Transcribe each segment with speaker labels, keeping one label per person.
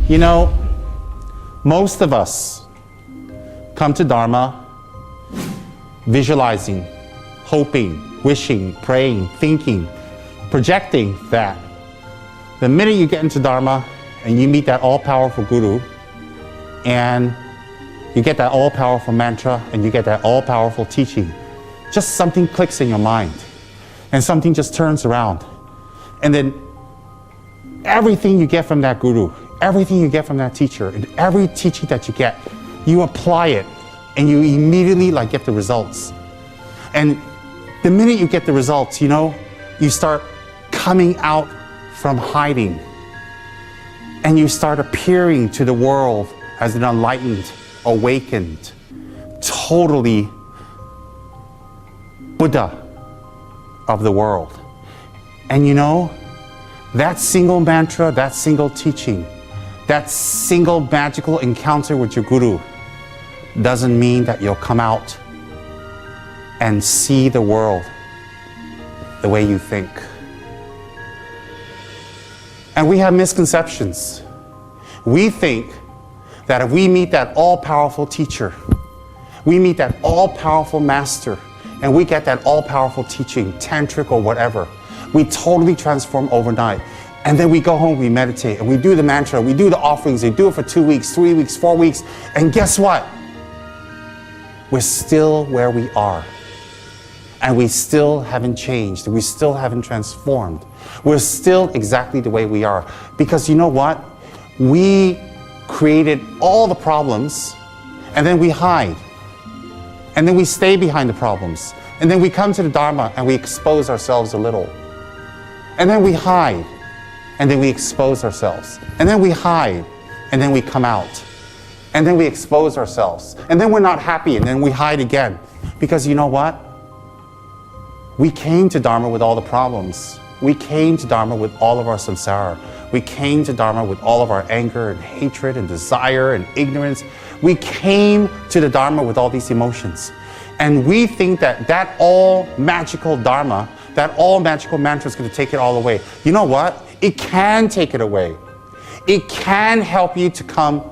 Speaker 1: You know, most of us come to Dharma visualizing, hoping, wishing, praying, thinking, projecting that the minute you get into Dharma and you meet that all-powerful guru and you get that all-powerful mantra and you get that all-powerful teaching, just something clicks in your mind and something just turns around. And then everything you get from that guru, everything you get from that teacher, and every teaching that you get, you apply it and you immediately get the results. And the minute you get the results, you know, you start coming out from hiding and you start appearing to the world as an enlightened, awakened, totally Buddha of the world. And you know, that single mantra, that single teaching, that single magical encounter with your guru doesn't mean that you'll come out and see the world the way you think. And we have misconceptions. We think that if we meet that all-powerful teacher, we meet that all-powerful master, and we get that all-powerful teaching, tantric or whatever, we totally transform overnight. And then we go home, we meditate, and we do the mantra, we do the offerings, we do it for 2 weeks, 3 weeks, 4 weeks, and guess what? We're still where we are. And we still haven't changed, we still haven't transformed. We're still exactly the way we are. Because you know what? We created all the problems, and then we hide. And then we stay behind the problems. And then we come to the Dharma and we expose ourselves a little. And then we hide. And then we expose ourselves. And then we hide. And then we come out. And then we expose ourselves. And then we're not happy. And then we hide again. Because you know what? We came to Dharma with all the problems. We came to Dharma with all of our samsara. We came to Dharma with all of our anger and hatred and desire and ignorance. We came to the Dharma with all these emotions. And we think that that all magical Dharma, that all magical mantra is going to take it all away. You know what? It can take it away. It can help you to come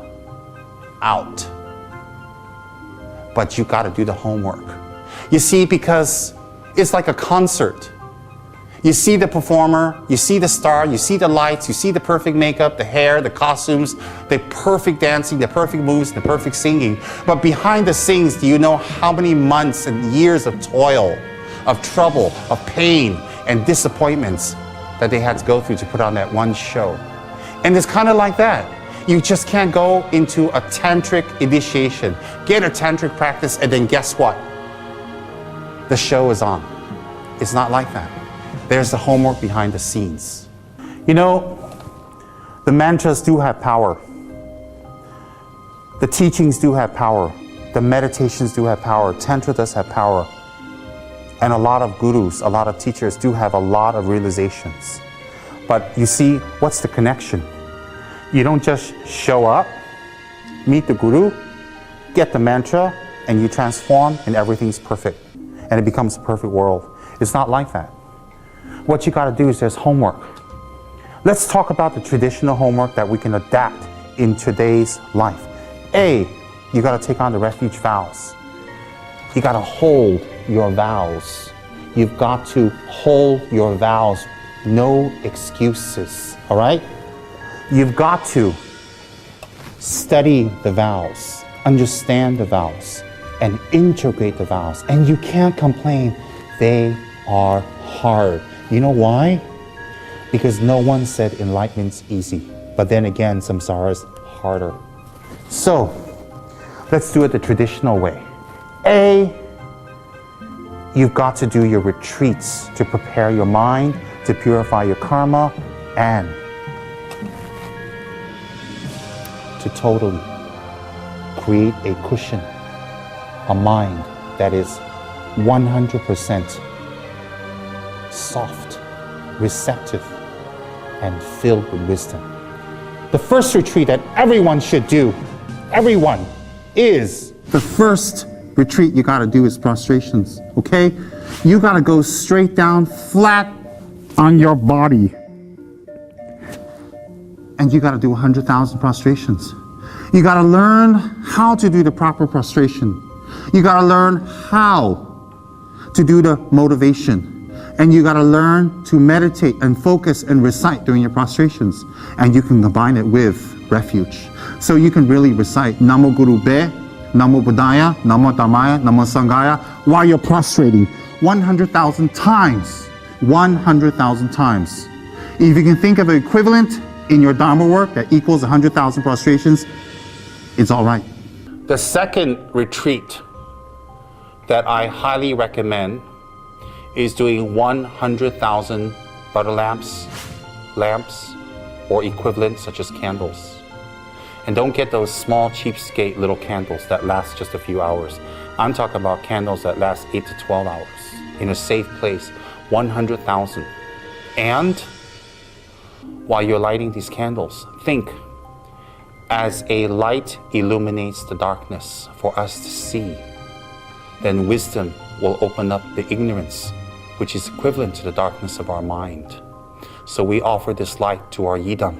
Speaker 1: out. But you got to do the homework. You see, because it's like a concert. You see the performer, you see the star, you see the lights, you see the perfect makeup, the hair, the costumes, the perfect dancing, the perfect moves, the perfect singing. But behind the scenes, do you know how many months and years of toil, of trouble, of pain, and disappointments that they had to go through to put on that one show? And it's kind of like that. You just can't go into a tantric initiation, get a tantric practice, and then guess what? The show is on. It's not like that. There's the homework behind the scenes. You know, the mantras do have power. The teachings do have power. The meditations do have power. Tantra does have power. And a lot of gurus, a lot of teachers do have a lot of realizations. But you see, what's the connection? You don't just show up, meet the guru, get the mantra, and you transform and everything's perfect. And it becomes a perfect world. It's not like that. What you got to do is there's homework. Let's talk about the traditional homework that we can adapt in today's life. A, you got to take on the refuge vows. You got to hold your vows. You've got to hold your vows. No excuses, all right? You've got to study the vows, understand the vows, and integrate the vows. And you can't complain. They are hard. You know why? Because no one said enlightenment's easy. But then again, samsara is harder. So, let's do it the traditional way. A, you've got to do your retreats to prepare your mind, to purify your karma, and to totally create a cushion, a mind that is 100% soft, receptive, and filled with wisdom. The first retreat that everyone should do, everyone, is the first retreat you gotta do is prostrations, okay? You gotta go straight down, flat on your body. And and you got to do 100,000 prostrations. You got to learn how to do the proper prostration. You got to learn how to do the motivation. And you got to learn to meditate and focus and recite during your prostrations. And you can combine it with refuge. So you can really recite Namo Guru Be, Namo Buddhaya, Namo Dhammaya, Namo Sanghaya while you're prostrating 100,000 times. 100,000 times. If you can think of an equivalent in your Dharma work that equals 100,000 prostrations, it's all right. The second retreat that I highly recommend is doing 100,000 butter lamps, or equivalent such as candles. And don't get those small cheapskate little candles that last just a few hours. I'm talking about candles that last 8 to 12 hours in a safe place, 100,000. And while you're lighting these candles, think, as a light illuminates the darkness for us to see, then wisdom will open up the ignorance, which is equivalent to the darkness of our mind. So we offer this light to our Yidam,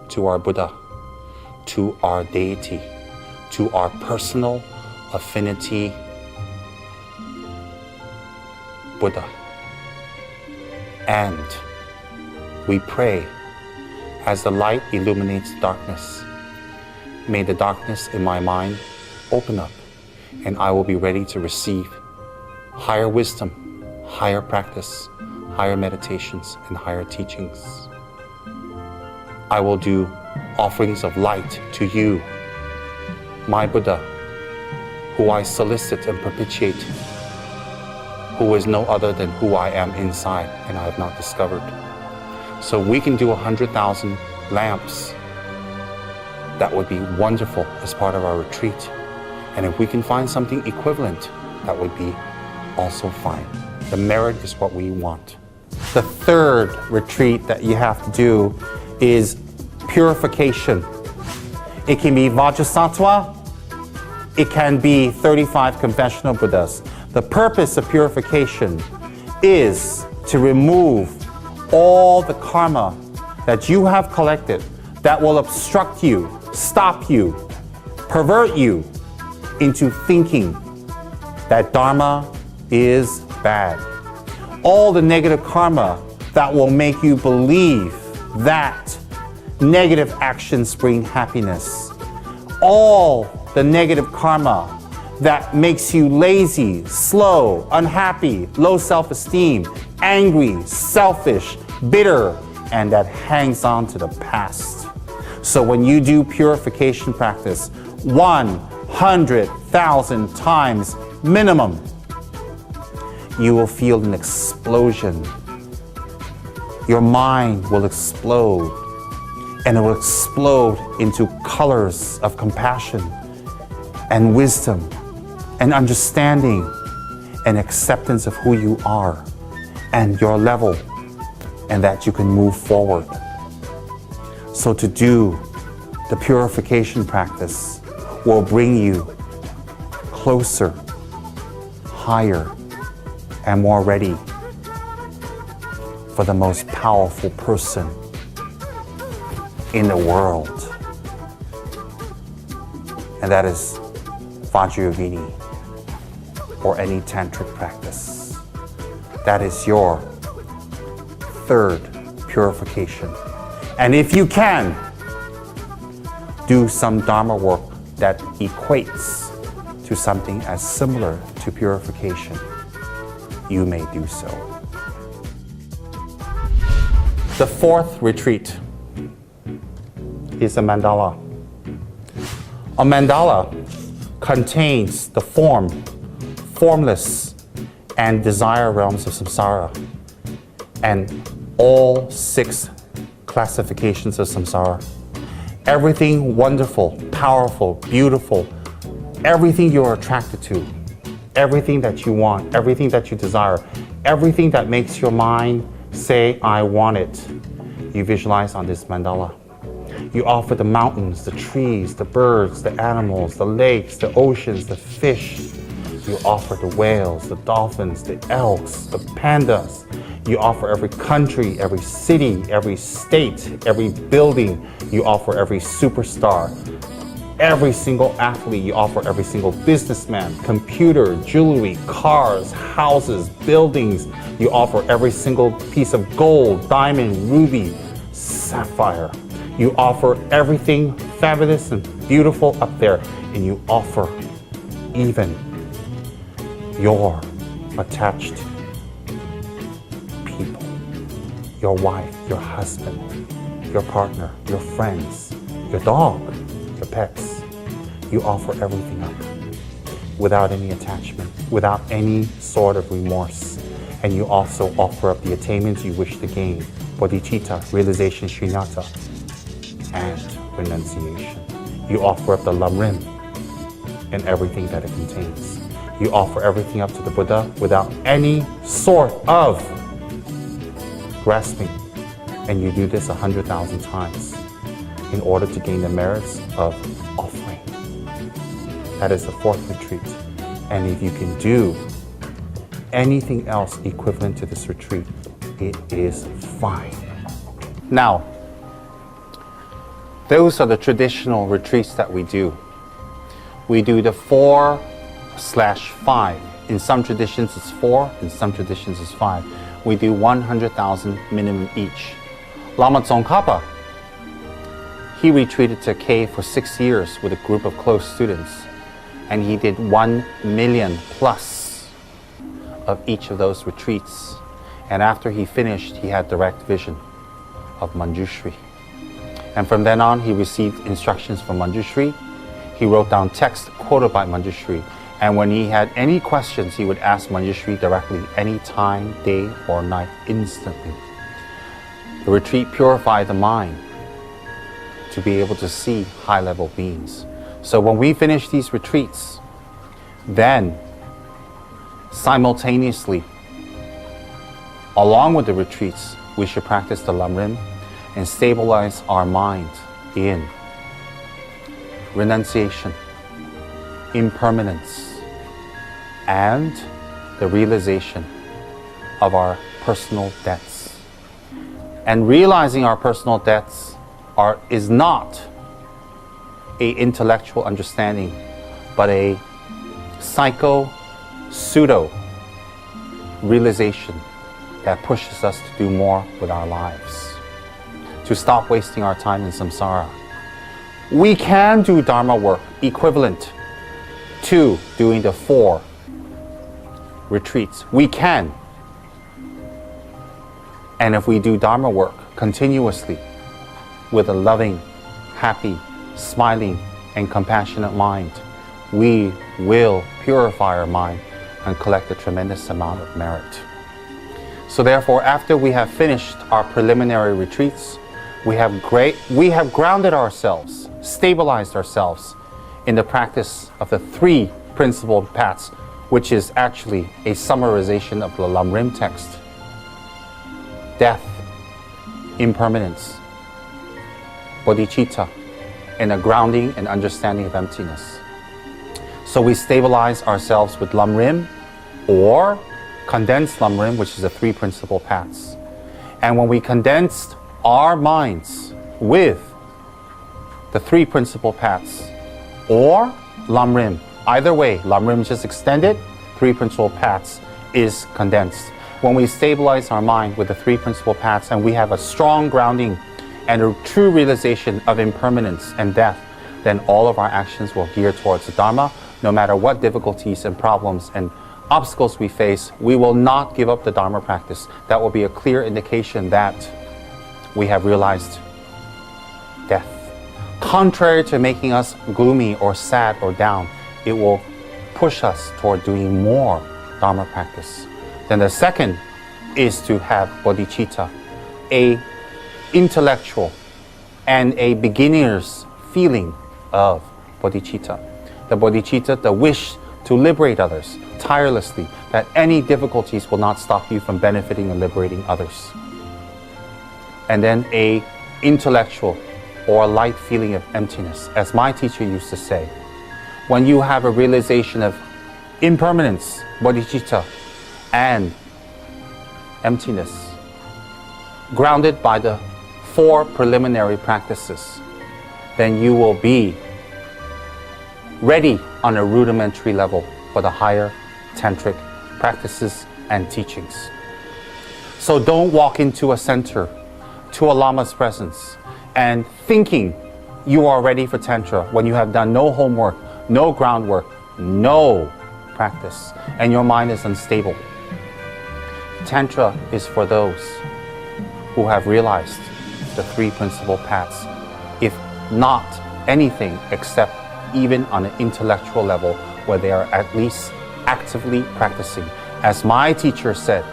Speaker 1: to our Buddha, to our deity, to our personal affinity Buddha. And we pray, as the light illuminates darkness, may the darkness in my mind open up, and I will be ready to receive higher wisdom, higher practice, higher meditations, and higher teachings. I will do offerings of light to you, my Buddha, who I solicit and propitiate, who is no other than who I am inside and I have not discovered. So we can do 100,000 lamps. That would be wonderful as part of our retreat. And if we can find something equivalent, that would be also fine. The merit is what we want. The third retreat that you have to do is purification. It can be Vajrasattva, it can be 35 conventional Buddhas. The purpose of purification is to remove all the karma that you have collected that will obstruct you, stop you, pervert you into thinking that Dharma is bad. All the negative karma that will make you believe that negative actions bring happiness. All the negative karma that makes you lazy, slow, unhappy, low self-esteem, angry, selfish, bitter, and that hangs on to the past. So when you do purification practice 100,000 times minimum, you will feel an explosion. Your mind will explode, and it will explode into colors of compassion and wisdom and understanding and acceptance of who you are and your level, and that you can move forward. So to do the purification practice will bring you closer, higher, and more ready for the most powerful person in the world. And that is Vajrayogini, or any tantric practice. That is your third purification. And if you can, do some Dharma work that equates to something as similar to purification, you may do so. The fourth retreat is a mandala. A mandala contains the form, formless, and desire realms of samsara, and all 6 classifications of samsara. Everything wonderful, powerful, beautiful, everything you're attracted to, everything that you want, everything that you desire, everything that makes your mind say, I want it, you visualize on this mandala. You offer the mountains, the trees, the birds, the animals, the lakes, the oceans, the fish. You offer the whales, the dolphins, the elks, the pandas. You offer every country, every city, every state, every building. You offer every superstar, every single athlete. You offer every single businessman, computer, jewelry, cars, houses, buildings. You offer every single piece of gold, diamond, ruby, sapphire. You offer everything fabulous and beautiful up there, and you offer even your attached people, your wife, your husband, your partner, your friends, your dog, your pets. You offer everything up without any attachment, without any sort of remorse. And you also offer up the attainments you wish to gain, bodhicitta, realization, shunyata, and renunciation. You offer up the lamrim and everything that it contains. You offer everything up to the Buddha without any sort of grasping. And you do this 100,000 times in order to gain the merits of offering. That is the fourth retreat. And if you can do anything else equivalent to this retreat, it is fine. Now, those are the traditional retreats that we do. We do the 4/5. In some traditions it's 4, in some traditions it's 5. We do 100,000 minimum each. Lama Tsongkhapa, he retreated to a cave for 6 years with a group of close students, and he did 1 million plus of each of those retreats. And after he finished, he had direct vision of Manjushri. And from then on, he received instructions from Manjushri. He wrote down text quoted by Manjushri. And when he had any questions, he would ask Manjushri directly, any time, day or night, instantly. The retreat purified the mind to be able to see high-level beings. So when we finish these retreats, then simultaneously, along with the retreats, we should practice the lamrim and stabilize our mind in renunciation, impermanence, and the realization of our personal debts. And realizing our personal debts is not an intellectual understanding, but a pseudo realization that pushes us to do more with our lives, to stop wasting our time in samsara. We can do Dharma work equivalent to doing the 4 retreats. We can. And if we do Dharma work continuously with a loving, happy, smiling, and compassionate mind, we will purify our mind and collect a tremendous amount of merit. So therefore, after we have finished our preliminary retreats, we have grounded ourselves, stabilized ourselves in the practice of the 3 principal paths, which is actually a summarization of the Lamrim text. Death, impermanence, bodhicitta, and a grounding and understanding of emptiness. So we stabilize ourselves with Lamrim or condensed Lamrim, which is the 3 principal paths. And when we condensed our minds with the 3 principal paths or Lamrim, either way, Lamrim is just extended, 3 principal paths is condensed. When we stabilize our mind with the 3 principal paths and we have a strong grounding and a true realization of impermanence and death, then all of our actions will gear towards the Dharma. No matter what difficulties and problems and obstacles we face, we will not give up the Dharma practice. That will be a clear indication that we have realized death. Contrary to making us gloomy or sad or down, it will push us toward doing more Dharma practice. Then the second is to have bodhicitta, a intellectual and a beginner's feeling of bodhicitta. The bodhicitta, the wish to liberate others tirelessly, that any difficulties will not stop you from benefiting and liberating others. And then a intellectual or a light feeling of emptiness. As my teacher used to say, when you have a realization of impermanence, bodhicitta, and emptiness, grounded by the 4 preliminary practices, then you will be ready on a rudimentary level for the higher tantric practices and teachings. So don't walk into a center, to a Lama's presence, and thinking you are ready for Tantra when you have done no homework, no groundwork, no practice, and your mind is unstable. Tantra is for those who have realized the 3 principal paths, if not anything except even on an intellectual level where they are at least actively practicing. As my teacher said,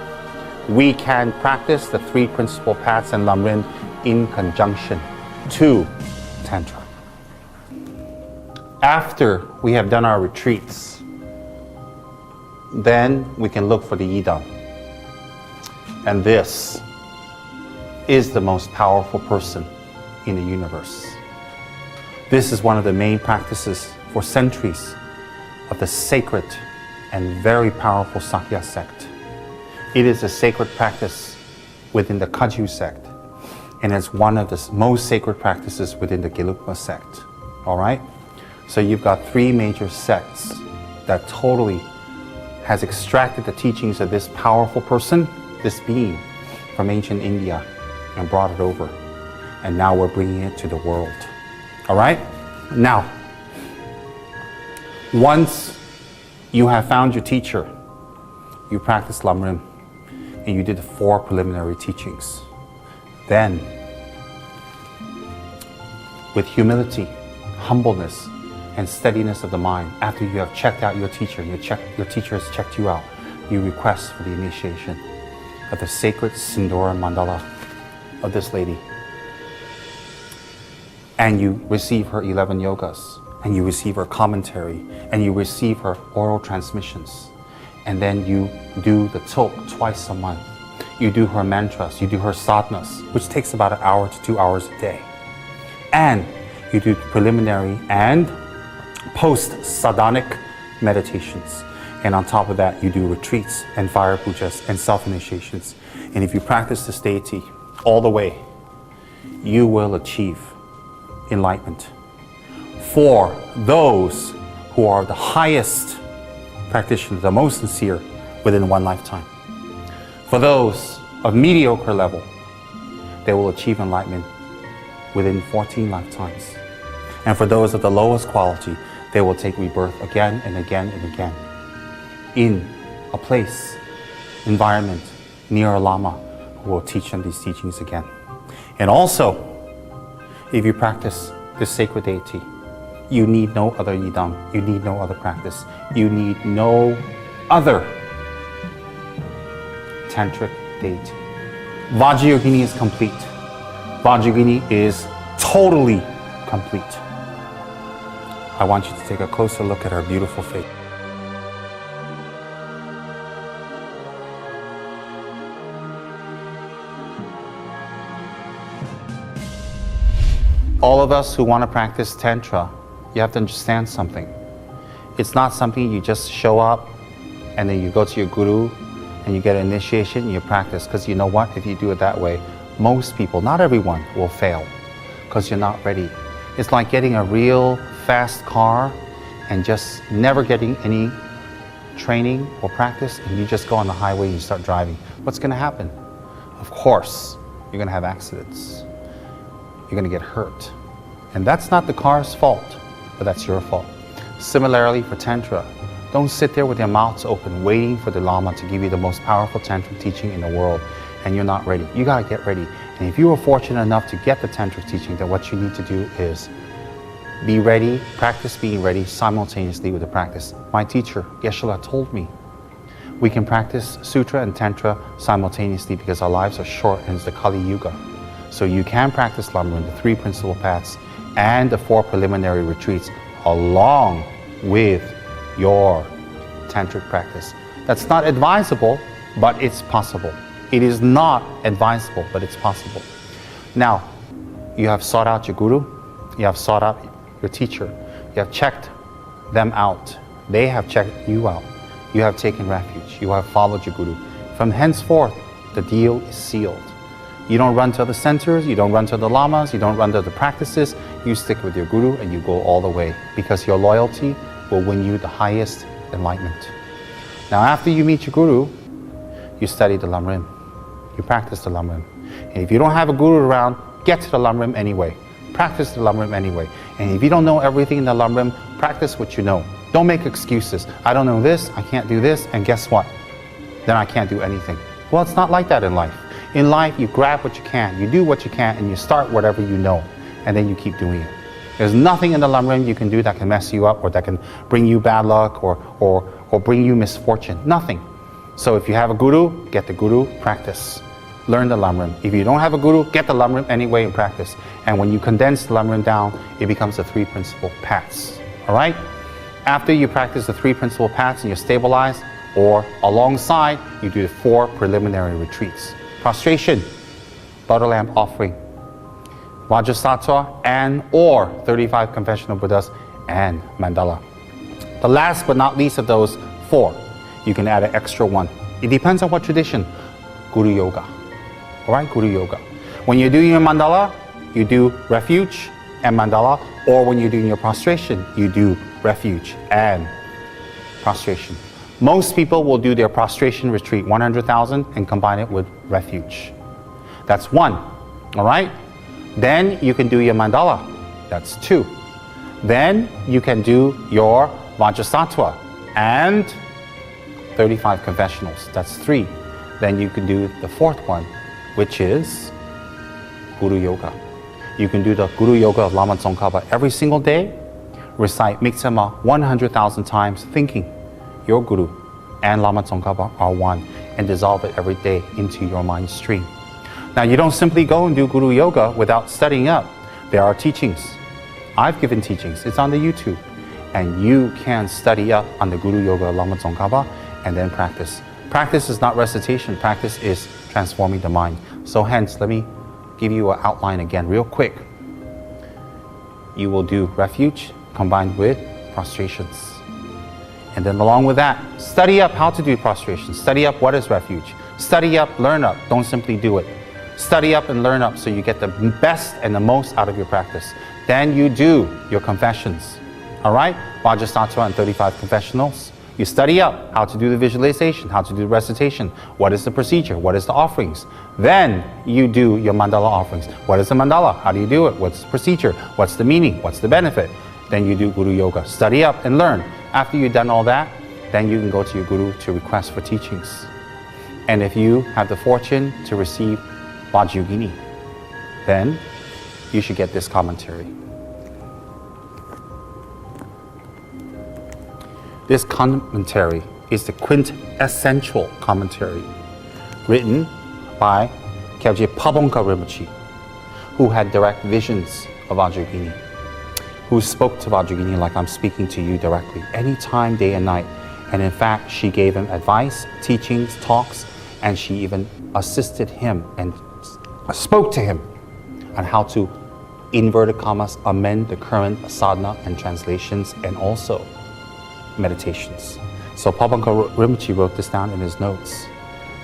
Speaker 1: we can practice the 3 principal paths and Lamrim in conjunction to Tantra. After we have done our retreats, then we can look for the Yidam. And this is the most powerful person in the universe. This is one of the main practices for centuries of the sacred and very powerful Sakya sect. It is a sacred practice within the Kagyu sect, and it's one of the most sacred practices within the Gelugpa sect. All right? So you've got 3 major sects that totally has extracted the teachings of this powerful person, this being, from ancient India and brought it over. And now we're bringing it to the world. All right? Now, once you have found your teacher, you practice Lamrim, and you did the 4 preliminary teachings. Then, with humility, humbleness, and steadiness of the mind, after you have checked out your teacher, your teacher has checked you out, you request for the initiation of the sacred Sindora Mandala of this lady. And you receive her 11 yogas, and you receive her commentary, and you receive her oral transmissions. And then you do the talk twice a month. You do her mantras, you do her sadhanas, which takes about 1 hour to 2 hours a day. And you do preliminary and post-sadhanic meditations. And on top of that, you do retreats and fire pujas and self-initiations. And if you practice this deity all the way, you will achieve enlightenment. For those who are the highest practitioners, the most sincere, within 1 lifetime. For those of mediocre level, they will achieve enlightenment within 14 lifetimes. And for those of the lowest quality, they will take rebirth again and again and again in a place, environment, near a Lama who will teach them these teachings again. And also, if you practice this sacred deity, you need no other yidam, you need no other practice, you need no other tantric deity. Vajrayogini is complete. Vajrayogini is totally complete. I want you to take a closer look at her beautiful face. All of us who want to practice Tantra, you have to understand something. It's not something you just show up and then you go to your guru and you get an initiation and you practice. Because you know what? If you do it that way, most people, not everyone, will fail because you're not ready. It's like getting a real fast car and just never getting any training or practice, and you just go on the highway and you start driving. What's going to happen? Of course, you're going to have accidents. You're going to get hurt. And that's not the car's fault, but that's your fault. Similarly for Tantra, don't sit there with your mouths open waiting for the Lama to give you the most powerful Tantric teaching in the world and you're not ready. You got to get ready. And if you were fortunate enough to get the Tantric teaching, then what you need to do is be ready, practice being ready simultaneously with the practice. My teacher, Yeshua, told me we can practice Sutra and Tantra simultaneously because our lives are short and it's the Kali Yuga. So you can practice Lamrim, the 3 principal paths, and the 4 preliminary retreats along with your Tantric practice. That's not advisable, but it's possible. It is not advisable, but it's possible. Now, you have sought out your guru, you have sought out your teacher, you have checked them out, they have checked you out, you have taken refuge, you have followed your guru. From henceforth,
Speaker 2: the deal is sealed. You don't run to the centers, you don't run to the lamas, you don't run to the practices. You stick with your guru and you go all the way, because your loyalty will win you the highest enlightenment. Now, after you meet your guru, you study the Lamrim. You practice the Lamrim. And if you don't have a guru around, get to the Lamrim anyway. Practice the Lamrim anyway. And if you don't know everything in the Lamrim, practice what you know. Don't make excuses. I don't know this, I can't do this, and guess what? Then I can't do anything. Well, it's not like that in life. In life, you grab what you can, you do what you can, and you start whatever you know, and then you keep doing it. There's nothing in the Lamrim you can do that can mess you up, or that can bring you bad luck, or bring you misfortune. Nothing. So if you have a guru, get the guru, practice. Learn the Lamrim. If you don't have a guru, get the Lamrim anyway and practice. And when you condense the Lamrim down, it becomes the 3 principal paths. All right? After you practice the 3 principal paths and you're stabilized, or alongside, you do the 4 preliminary retreats. Prostration, butter lamp offering, Vajrasattva and or 35 confessional Buddhas and mandala. The last but not least of those 4, you can add an extra 1. It depends on what tradition. Guru Yoga. All right, Guru Yoga. When you're doing your mandala, you do refuge and mandala, or when you're doing your prostration, you do refuge and prostration. Most people will do their prostration retreat 100,000 and combine it with refuge. That's 1. All right? Then you can do your mandala. That's 2. Then you can do your Vajrasattva and 35 confessionals. That's 3. Then you can do the 4th one, which is Guru Yoga. You can do the Guru Yoga of Lama Tsongkhapa every single day. Recite Miksema 100,000 times, thinking your Guru and Lama Tsongkhapa are one, and dissolve it every day into your mind stream. Now, you don't simply go and do Guru Yoga without studying up. There are teachings. I've given teachings. It's on the YouTube. And you can study up on the Guru Yoga of Lama Tsongkhapa and then practice. Practice is not recitation. Practice is transforming the mind. So hence, let me give you an outline again real quick. You will do refuge combined with prostrations. And then along with that, study up how to do prostration. Study up what is refuge. Study up, learn up. Don't simply do it. Study up and learn up so you get the best and the most out of your practice. Then you do your confessions. All right? Vajrasattva and 35 confessionals. You study up how to do the visualization, how to do the recitation. What is the procedure? What is the offerings? Then you do your mandala offerings. What is the mandala? How do you do it? What's the procedure? What's the meaning? What's the benefit? Then you do Guru Yoga. Study up and learn. After you've done all that, then you can go to your guru to request for teachings. And if you have the fortune to receive Vajrayogini, then you should get this commentary. This commentary is the quintessential commentary written by Kyabje Pabongka Rinpoche, who had direct visions of Vajrayogini, who spoke to Vajrayogini like I'm speaking to you directly, anytime, day and night. And in fact, she gave him advice, teachings, talks, and she even assisted him and spoke to him on how to, inverted commas, amend the current sadhana and translations, and also meditations. So Pabongka Rinpoche wrote this down in his notes.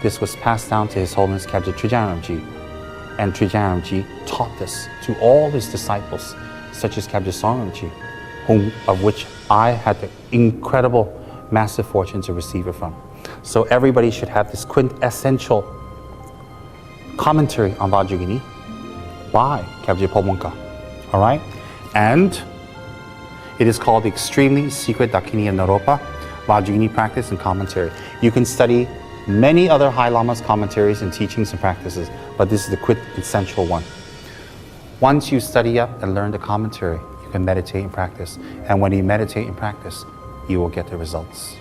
Speaker 2: This was passed down to His Holiness Kyabje Trijang Rinpoche, and Trijang Rinpoche taught this to all his disciples, such as Kyabje Song Rinpoche, of which I had the incredible, massive fortune to receive it from. So everybody should have this quintessential commentary on Vajrayogini by Kyabje Pabongka. All right? And it is called the Extremely Secret Dakini and Naropa Vajrayogini Practice and Commentary. You can study many other High Lamas commentaries and teachings and practices, but this is the quintessential one. Once you study up and learn the commentary, you can meditate and practice. And when you meditate and practice, you will get the results.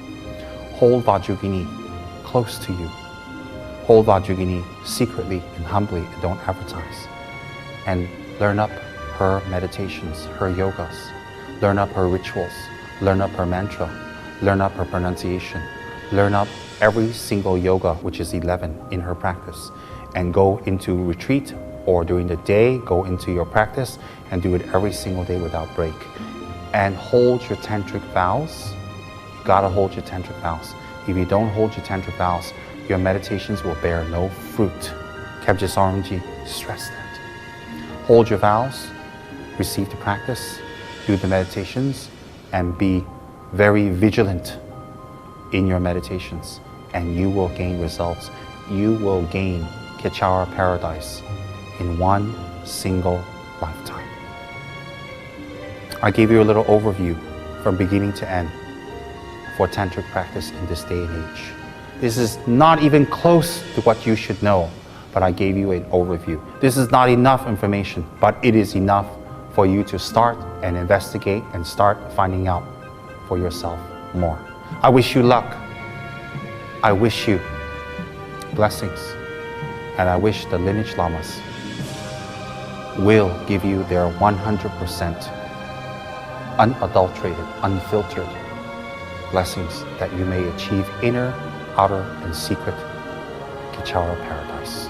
Speaker 2: Hold Vajrayogini close to you. Hold Vajrayogini secretly and humbly, and don't advertise. And learn up her meditations, her yogas. Learn up her rituals. Learn up her mantra. Learn up her pronunciation. Learn up every single yoga, which is 11 in her practice. And go into retreat, or during the day, go into your practice and do it every single day without break. And hold your tantric vows. You gotta hold your tantric vows. If you don't hold your tantric vows, your meditations will bear no fruit. Kebje Sorumji stressed that. Hold your vows, receive the practice, do the meditations, and be very vigilant in your meditations, and you will gain results. You will gain Kechara paradise in one single lifetime. I gave you a little overview from beginning to end for tantric practice in this day and age. This is not even close to what you should know, but I gave you an overview. This is not enough information, but it is enough for you to start and investigate and start finding out for yourself more. I wish you luck. I wish you blessings. And I wish the lineage lamas will give you their 100% unadulterated, unfiltered blessings that you may achieve inner, outer, and secret Kechara paradise.